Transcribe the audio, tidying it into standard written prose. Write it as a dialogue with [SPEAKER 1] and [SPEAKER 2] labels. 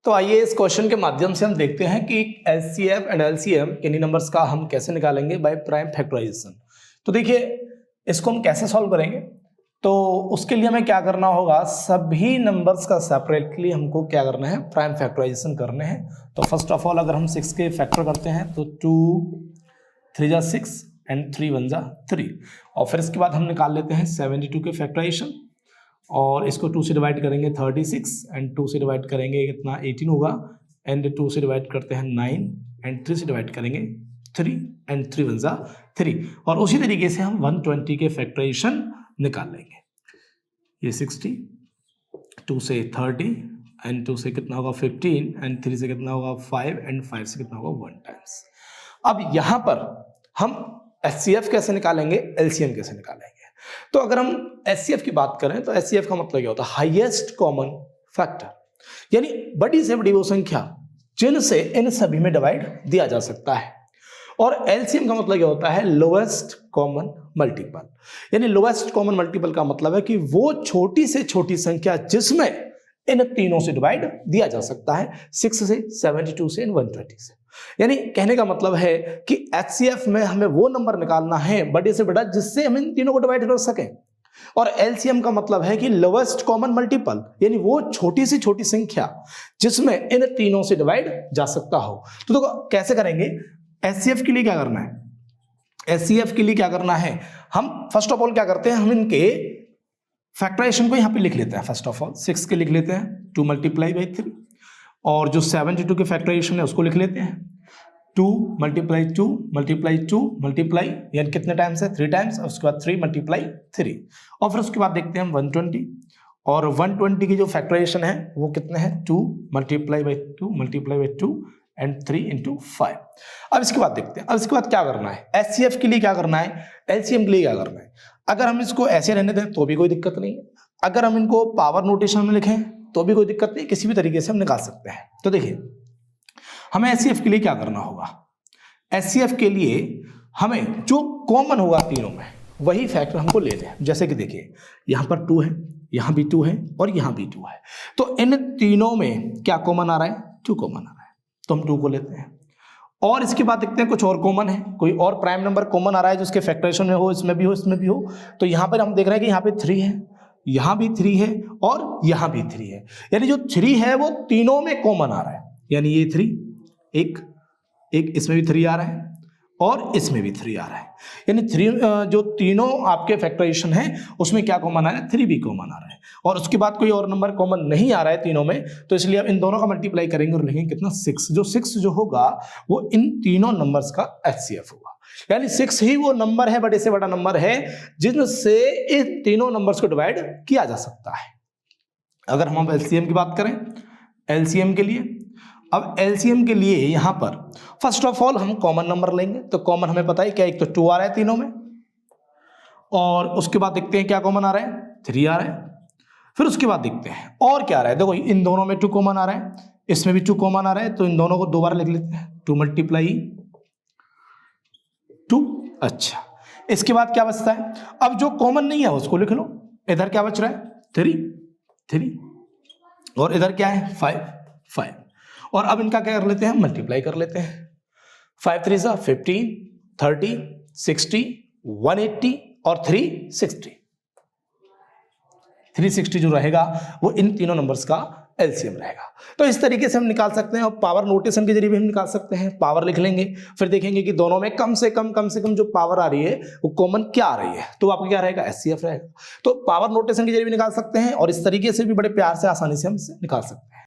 [SPEAKER 1] तो आइए इस क्वेश्चन के माध्यम से हम देखते हैं कि एचसीएफ एंड एलसीएम किन्हीं नंबर्स का हम कैसे निकालेंगे बाय प्राइम फैक्टराइजेशन। तो देखिए इसको हम कैसे सॉल्व करेंगे, तो उसके लिए हमें क्या करना होगा, सभी नंबर्स का सेपरेटली हमको क्या करना है, प्राइम फैक्टराइजेशन करने हैं। तो फर्स्ट ऑफ ऑल अगर हम 6 के फैक्टर करते हैं तो 2 3 जा 6 एंड 3 1 जा 3, और फिर इसके बाद हम निकाल लेते हैं 72 के फैक्टराइजेशन, और इसको 2 से डिवाइड करेंगे 36 एंड 2 से डिवाइड करेंगे कितना 18 होगा, एंड 2 से डिवाइड करते हैं 9 एंड 3 से डिवाइड करेंगे 3 एंड 3 1 जा 3, और उसी तरीके से हम 120 के फैक्टराइजेशन निकाल लेंगे। ये 60, 2 से 30 एंड 2 से कितना होगा 15 एंड 3 से कितना होगा 5 एंड 5 से कितना होगा 1 टाइम्स। अब यहां पर हम एचसीएफ कैसे निकालेंगे, एलसीएम कैसे निकालेंगे। तो अगर हम एचसीएफ की बात करें तो एचसीएफ का मतलब क्या होता है, हाईएस्ट कॉमन फैक्टर, यानी बड़ी से बड़ी वो संख्या जिनसे इन सभी में डिवाइड दिया जा सकता है। और एलसीएम का मतलब क्या होता है, लोएस्ट कॉमन मल्टीपल, यानी लोएस्ट कॉमन मल्टीपल का मतलब है कि वो छोटी से छोटी संख्या जिसमें इन तीनों से डिवाइड दिया जा सकता है, 6 से 72 से 120 से। यानी कहने का मतलब है कि एचसीएफ में हमें वो नंबर निकालना है बड़े से बड़ा जिससे हम इन तीनों को डिवाइड कर सकें, और एलसीएम का मतलब है कि लोएस्ट कॉमन मल्टीपल, यानी वो छोटी से छोटी संख्या जिसमें इन तीनों से डिवाइड जा सकता हो। तो देखो कैसे करेंगे, एचसीएफ के लिए क्या करना है, एचसीएफ के लिए क्या करना है, हम फर्स्ट ऑफ ऑल क्या करते हैं, हम इनके फैक्टराइजेशन को यहां पे लिख लेते हैं। फर्स्ट ऑफ ऑल 6 के लिख लेते हैं 2 × 3, और जो 72 के फैक्टराइजेशन है उसको लिख लेते हैं 2 × 2 × 2 मल्टीप्लाई, यानी कितने टाइम्स है 3 टाइम्स, और उसके बाद 3 × 3, और फिर उसके बाद देखते हैं हम 120, और 120 की जो फैक्टराइजेशन है वो कितने हैं 2 × 2 एंड 3 × 5। अब इसके बाद देखते हैं, अब इसके बाद क्या करना है, एचसीएफ के लिए क्या करना है, एलसीएम के लिए क्या करना है। अगर हम इसको ऐसे रहने दें तो भी कोई दिक्कत नहीं है, अगर हम इनको पावर नोटेशन में लिखें तो भी कोई दिक्कत नहीं, किसी भी तरीके से हम निकाल सकते हैं। तो देखिए हमें एचसीएफ के लिए क्या करना होगा, एचसीएफ के लिए हमें जो कॉमन होगा तीनों में वही फैक्टर हमको लेने हैं। जैसे कि देखिए यहाँ पर 2 है, यहाँ भी 2 है, और यहाँ भी 2 है, तो इन तीनों में क्या कॉमन आ रहा है, 2 कॉमन आ रहा है, तो हम 2 को लेते हैं। और इसके बाद देखते हैं कुछ और कॉमन है, कोई और प्राइम नंबर कॉमन आ रहा है जिसके फैक्टराइजेशन में हो, इसमें भी हो, इसमें भी हो। तो यहाँ पर हम देख रहे हैं कि यहाँ पे 3 है, यहाँ भी 3 है, और यहाँ भी 3 है, यानी जो 3 है वो तीनों में कॉमन आ रहा है, यानी ये 3 एक इसमें भी 3 आ रहा है, और इसमें भी 3 आ रहा है, यानी 3 जो तीनों आपके फैक्टराइजेशन है उसमें क्या कॉमन आ रहा है, 3 भी कॉमन आ रहा है। और उसके बाद कोई और नंबर कॉमन नहीं आ रहा है तीनों में, तो इसलिए अब इन दोनों का मल्टीप्लाई करेंगे और लिखेंगे कितना 6। जो 6 जो होगा वो इन तीनों नंबर्स का एचसीएफ होगा, यानी 6 ही वो नंबर है, बड़े से बड़ा नंबर है जिनसे इन तीनों नंबर्स को डिवाइड किया जा सकता है। अगर हम एलसीएम की बात करें, एलसीएम के लिए, अब एलसीएम के लिए यहां पर फर्स्ट ऑफ ऑल हम कॉमन नंबर लेंगे। तो कॉमन हमें पता है क्या, एक तो 2 आ रहा है तीनों में, और उसके बाद देखते हैं क्या कॉमन आ रहा है, 3 आ रहा है। फिर उसके बाद देखते हैं और क्या आ रहा है, देखो इन दोनों में 2 कॉमन आ रहा है, इसमें भी 2 कॉमन आ रहा है, तो इन दोनों को दोबारा लिख लेते हैं 2 × 2। अच्छा, इसके बाद क्या बचता है, अब जो कॉमन नहीं है उसको लिख लो। इधर क्या बच रहा है 3, और इधर क्या है 5, और अब इनका क्या कर लेते हैं, मल्टीप्लाई कर लेते हैं। 5 3 = 15, 30, 60, 180 और 360। 360 जो रहेगा वो इन तीनों नंबर्स का एलसीएम रहेगा। तो इस तरीके से हम निकाल सकते हैं, और पावर नोटेशन के जरिए भी हम निकाल सकते हैं। पावर लिख लेंगे, फिर देखेंगे कि दोनों में कम से कम जो पावर आ रही है वो कॉमन क्या आ रही है, तो आपका क्या रहेगा, एचसीएफ रहेगा। तो पावर नोटेशन के जरिए भी निकाल सकते हैं, और इस तरीके से भी बड़े प्यार से आसानी से हम इसे निकाल सकते हैं।